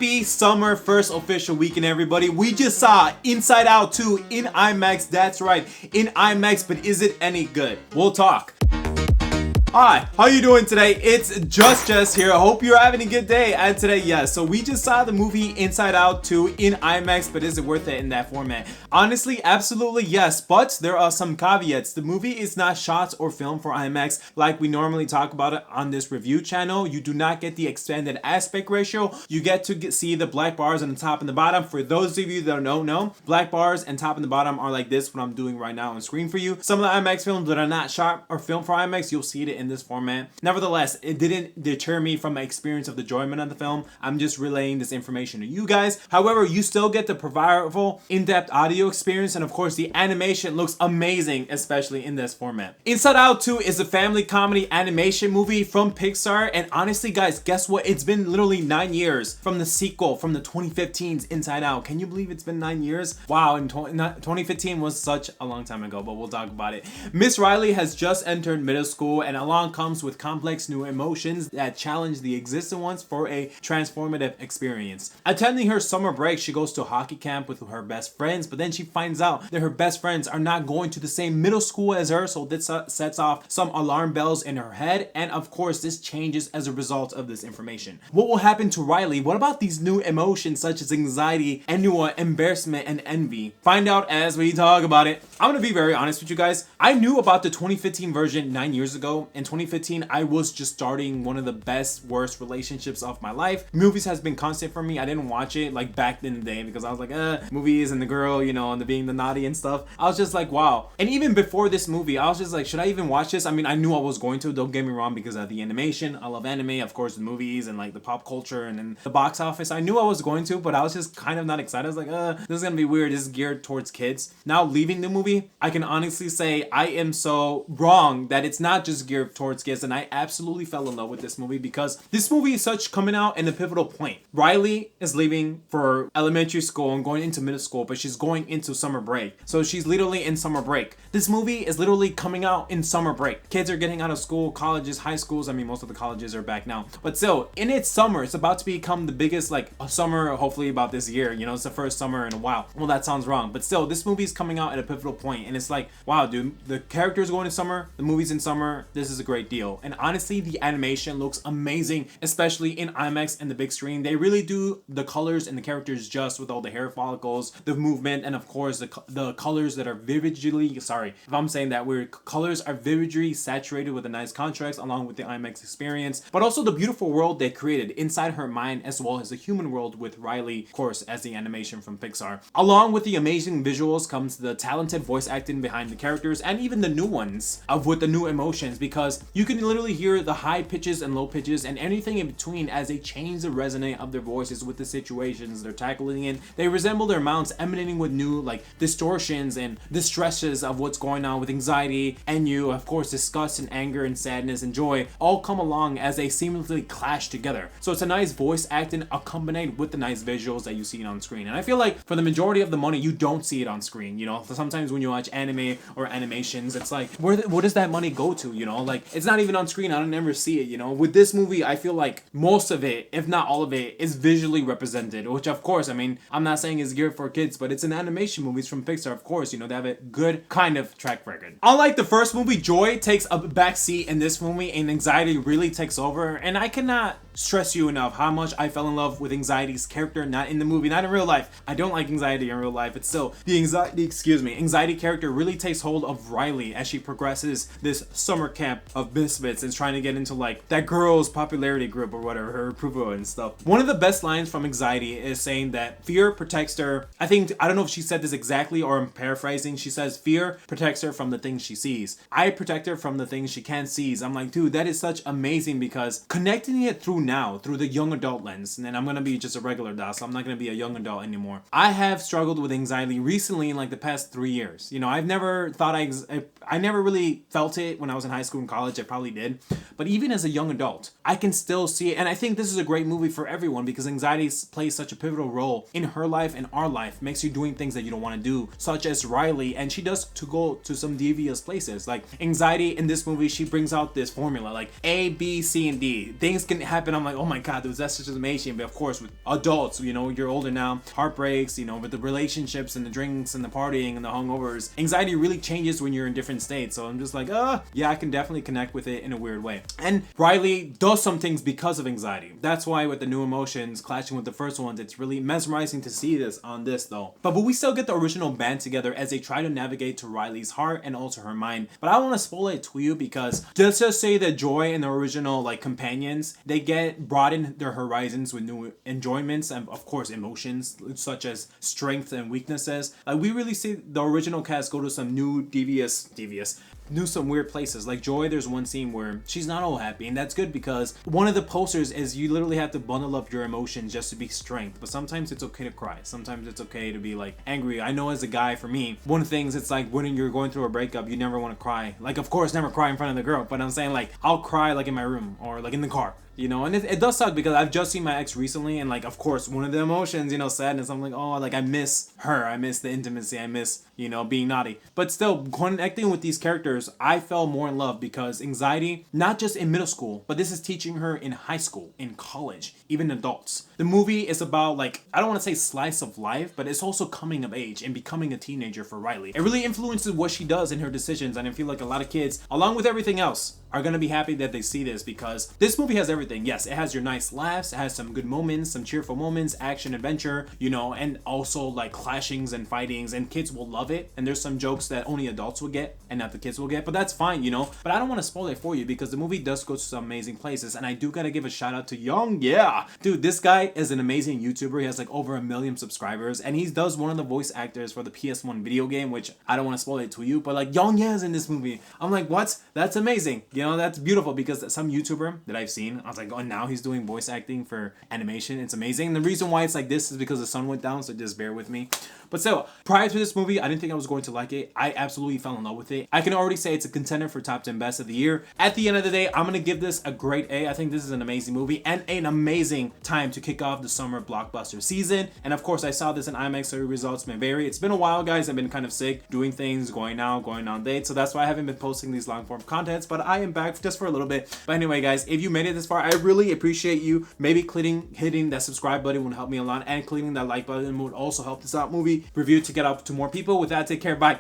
Happy summer first official weekend, everybody. We just saw Inside Out 2 in IMAX. That's right, in IMAX, but is it any good? We'll talk. Hi, how you doing today? It's Just Jess here. I hope you're having a good day. And today, yes, so we just saw the movie Inside Out 2 in IMAX, but is it worth it in that format? Honestly, absolutely yes, but there are some caveats. The movie is not shot or filmed for IMAX like we normally talk about it on this review channel. You do not get the expanded aspect ratio. You get to see the black bars on the top and the bottom. For those of you that don't know, black bars and top and the bottom are like this, what I'm doing right now on screen for you. Some of the IMAX films that are not shot or filmed for IMAX, you'll see it in this format. Nevertheless, it didn't deter me from my experience of the enjoyment of the film. I'm just relaying this information to you guys. However, you still get the powerful, in-depth audio experience, and of course, the animation looks amazing, especially in this format. Inside Out 2 is a family comedy animation movie from Pixar, and honestly, guys, guess what? It's been literally 9 years from the sequel from the 2015's Inside Out. Can you believe it's been 9 years? Wow, and 2015 was such a long time ago, but we'll talk about it. Miss Riley has just entered middle school, and along comes with complex new emotions that challenge the existing ones for a transformative experience. Attending her summer break, she goes to hockey camp with her best friends, but then she finds out that her best friends are not going to the same middle school as her, so this sets off some alarm bells in her head, and of course this changes as a result of this information. What will happen to Riley? What about these new emotions such as anxiety, ennui, embarrassment, and envy? Find out as we talk about it. I'm gonna be very honest with you guys. I knew about the 2015 version 9 years ago. In 2015, I was just starting one of the best, worst relationships of my life. Movies has been constant for me. I didn't watch it like back in the day because I was like, movies and the girl, you know, and the being the naughty and stuff. I was just like, wow. And even before this movie, I was just like, should I even watch this? I mean, I knew I was going to, don't get me wrong, because of the animation. I love anime, of course, the movies and like the pop culture and then the box office. I knew I was going to, but I was just kind of not excited. I was like, this is gonna be weird. This is geared towards kids. Now leaving the movie, I can honestly say I am so wrong that it's not just geared towards kids, and I absolutely fell in love with this movie because this movie is such coming out in a pivotal point. Riley is leaving for elementary school and going into middle school, but she's going into summer break. So she's literally in summer break. This movie is literally coming out in summer break. Kids are getting out of school, colleges, high schools. I mean, most of the colleges are back now. But still, in its summer, it's about to become the biggest like summer, hopefully about this year. You know, it's the first summer in a while. Well, that sounds wrong. But still, this movie is coming out at a pivotal point, and it's like, wow, dude, the characters going in summer, the movie's in summer. This is a great deal. And honestly, the animation looks amazing, especially in IMAX and the big screen. They really do the colors and the characters just with all the hair follicles, the movement, and of course the colors that are vividly, sorry if I'm saying that weird, colors are vividly saturated with a nice contrast along with the IMAX experience, but also the beautiful world they created inside her mind as well as the human world with Riley, of course, as the animation from Pixar. Along with the amazing visuals comes the talented voice acting behind the characters and even the new ones with the new emotions, because you can literally hear the high pitches and low pitches and anything in between as they change the resonate of their voices with the situations they're tackling in. They resemble their mouths emanating with new like distortions and distresses of what's going on with anxiety, and you, of course, disgust and anger and sadness and joy all come along as they seamlessly clash together. So it's a nice voice acting accompanied with the nice visuals that you see on screen. And I feel like for the majority of the money, you don't see it on screen. You know, sometimes when you watch anime or animations, it's like, where does that money go to? You know, like it's not even on screen. I don't ever see it. You know, with this movie, I feel like most of it, if not all of it, is visually represented, which of course, I mean, I'm not saying it's geared for kids, but it's an animation movie from Pixar. Of course, you know, they have a good kind of track record. Unlike the first movie, joy takes a backseat in this movie and anxiety really takes over, and I cannot stress you enough how much I fell in love with anxiety's character, not in the movie, not in real life. I don't like anxiety in real life, but still, the anxiety character really takes hold of Riley as she progresses this summer camp of misfits and trying to get into like that girl's popularity group or whatever, her approval and stuff. One of the best lines from Anxiety is saying that fear protects her. I don't know if she said this exactly or I'm paraphrasing. She says fear protects her from the things she sees. I protect her from the things she can't see. I'm like, dude, that is such amazing, because connecting it through the young adult lens, and then I'm gonna be just a regular adult, so I'm not gonna be a young adult anymore. I have struggled with anxiety recently in like the past 3 years. You know, I never really felt it when I was in high school and college. I probably did, but even as a young adult, I can still see it. And I think this is a great movie for everyone because anxiety plays such a pivotal role in her life and our life, makes you doing things that you don't want to do, such as Riley, and she does to go to some devious places. Like anxiety in this movie, she brings out this formula like A, B, C, and D. Things can happen happened, I'm like, oh my god, that's just amazing. But of course, with adults, you know, you're older now, heartbreaks, you know, with the relationships and the drinks and the partying and the hungovers, anxiety really changes when you're in different states. So I'm just like, yeah, I can definitely connect with it in a weird way. And Riley does some things because of anxiety. That's why with the new emotions clashing with the first ones, it's really mesmerizing to see this on this though. But we still get the original band together as they try to navigate to Riley's heart and also her mind. But I don't want to spoil it to you because let's just say that Joy and the original like companions, they get broaden their horizons with new enjoyments and of course emotions such as strength and weaknesses. Like we really see the original cast go to some new some weird places. Like Joy, there's one scene where she's not all happy, and that's good because one of the posters is you literally have to bundle up your emotions just to be strength. But sometimes it's okay to cry. Sometimes it's okay to be like angry. I know as a guy, for me, one of the things, it's like when you're going through a breakup, you never want to cry. Like of course never cry in front of the girl, but I'm saying like I'll cry like in my room or like in the car. You know, and it does suck because I've just seen my ex recently, and like of course one of the emotions, you know, sadness, I'm like, oh, like I miss her, I miss the intimacy, I miss, you know, being naughty. But still, connecting with these characters, I fell more in love because anxiety, not just in middle school, but this is teaching her in high school, in college, even adults. The movie is about like, I don't want to say slice of life, but it's also coming of age and becoming a teenager for Riley. It really influences what she does in her decisions, and I feel like a lot of kids, along with everything else, are going to be happy that they see this because this movie has everything. Yes, it has your nice laughs, it has some good moments, some cheerful moments, action, adventure, you know, and also like clashings and fightings, and kids will love it. And there's some jokes that only adults will get and not the kids will get, but that's fine, you know. But I don't want to spoil it for you because the movie does go to some amazing places, and I do got to give a shout out to Young. Yeah, dude, this guy is an amazing YouTuber. He has like over 1 million subscribers, and he does one of the voice actors for the PS1 video game, which I don't want to spoil it to you, but like Young is in this movie. I'm like, what? That's amazing. You know, that's beautiful because some YouTuber that I've seen, I was like, oh, now he's doing voice acting for animation. It's amazing. And the reason why it's like this is because the sun went down, so just bear with me. But still, prior to this movie, I didn't think I was going to like it. I absolutely fell in love with it. I can already say it's a contender for top 10 best of the year. At the end of the day, I'm going to give this a great A. I think this is an amazing movie and an amazing time to kick off the summer blockbuster season. And of course, I saw this in IMAX, so results may vary. It's been a while, guys. I've been kind of sick, doing things, going out, going on dates. So that's why I haven't been posting these long form contents, but I am back just for a little bit. But anyway, guys, if you made it this far, I really appreciate you. Maybe hitting that subscribe button would help me a lot, and clicking that like button would also help this out movie review to get out to more people. With that, take care. Bye.